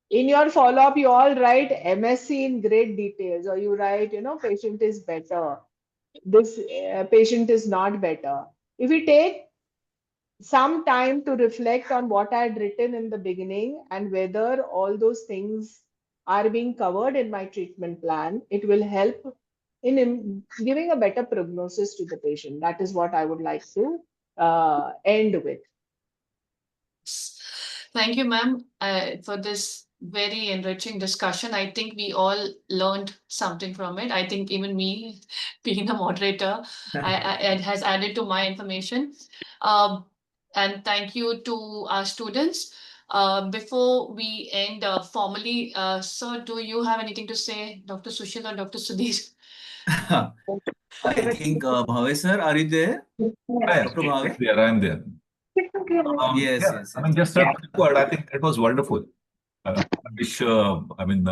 In your follow-up, you all write MSc in great details, or you write, patient is better. This patient is not better. If we take some time to reflect on what I had written in the beginning and whether all those things are being covered in my treatment plan, it will help in giving a better prognosis to the patient. That is what I would like to end with. Thank you, ma'am, for this very enriching discussion. I think we all learned something from it. I think even me, being a moderator, it has added to my information. And thank you to our students. Before we end formally, sir, do you have anything to say, Dr. Sushil or Dr. Sudhir? I think Bhave sir, are you there? Dr. Bhave? There, I am there. Yes, Yeah, yes, I mean, yes. just a quick word. I think it was wonderful. I wish, I mean,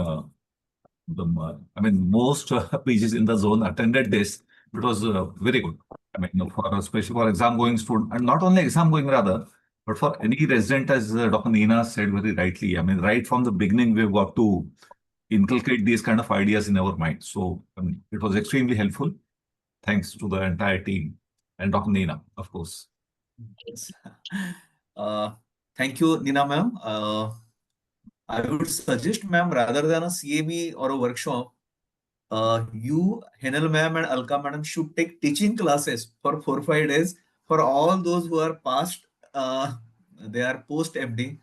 most PGs in the zone attended this. It was very good. I mean, especially for exam going student, and not only exam going rather, but for any resident, as Dr. Neena said very rightly. I mean, right from the beginning, we've got to inculcate these kind of ideas in our mind. So it was extremely helpful. Thanks to the entire team and Dr. Neena, of course. Yes. Uh, Thank you, Nina ma'am. I would suggest, ma'am, rather than a CAB or a workshop, you, Henel ma'am and Alka madam should take teaching classes for 4 or 5 days for all those who are past, they are post MD,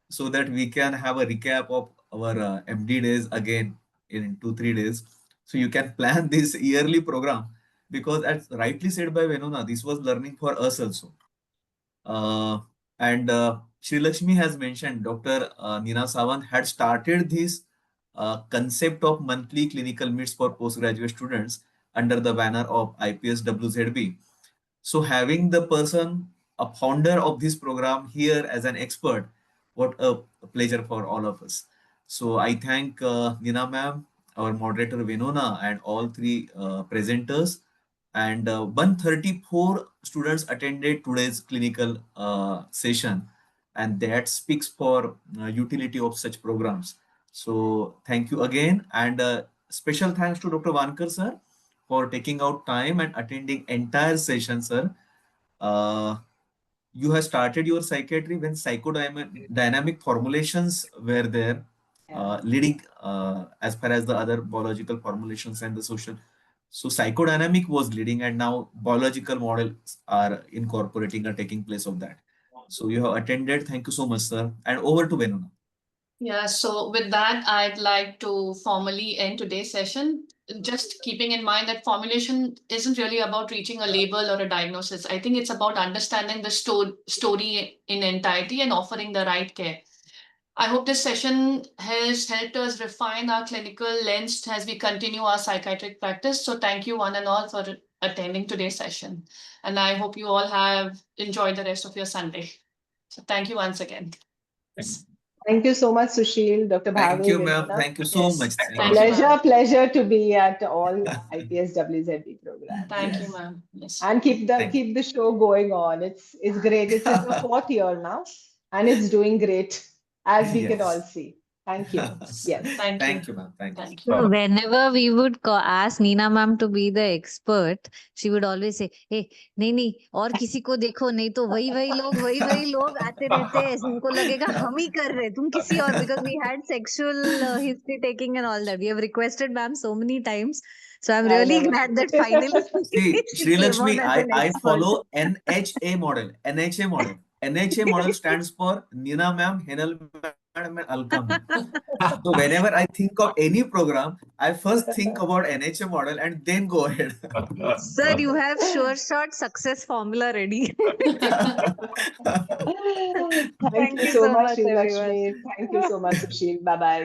so that we can have a recap of our MD days again in 2 3 days. So you can plan this yearly program because, as rightly said by Venona, this was learning for us also. Uh, and Sri Lakshmi has mentioned, Dr. Nina Sawant had started this concept of monthly clinical meets for postgraduate students under the banner of IPS WZB. So having the person, a founder of this program here as an expert, what a pleasure for all of us. So I thank Nina ma'am, our moderator Venona, and all three presenters. And 134 students attended today's clinical session, and that speaks for utility of such programs. So thank you again, and special thanks to Dr. Vankar sir for taking out time and attending entire session, sir. Uh, you have started your psychiatry when psychodynamic formulations were there, leading as far as the other biological formulations and the social. So psychodynamic was leading, and now biological models are incorporating or taking place of that. So you have attended. Thank you so much, sir. And over to Venuna. Yeah, so with that, I'd like to formally end today's session. Just keeping in mind that formulation isn't really about reaching a label or a diagnosis. I think it's about understanding the story in entirety and offering the right care. I hope this session has helped us refine our clinical lens as we continue our psychiatric practice. So thank you one and all for attending today's session. And I hope you all have enjoyed the rest of your Sunday. So thank you once again. Thank you so much, Sushil, Dr. Thank Bhave, you, ma'am. Venona. Thank you so Yes. much. Thank you, ma'am. Pleasure to be at all IPSWZB programs. Thank you, ma'am. Yes. And keep the show going on. It's great. It's in the 4th year now, and it's doing great, as we can all see. Thank you. Yes. Thank you, ma'am. Thank you. Thank you. So whenever we would ask Neena ma'am to be the expert, she would always say, "Hey, नहीं और किसी को देखो, नहीं तो वही लोग आते रहते हैं, उनको लगेगा हम ही कर रहे, तुम किसी और." Because we had sexual history taking and all that. We have requested ma'am so many times. So I'm really glad that finally See, she Sri came Lakshmi, on as an I expert. follow NHA model. NHA model. NHA model stands for Nina ma'am, Henal ma'am, and Alka ma'am. So whenever I think of any program, I first think about NHA model and then go ahead. Sir, you have sure shot success formula ready. Thank you so much, Sri everyone. Lakshmi. Thank you so much, Sushil. Bye bye.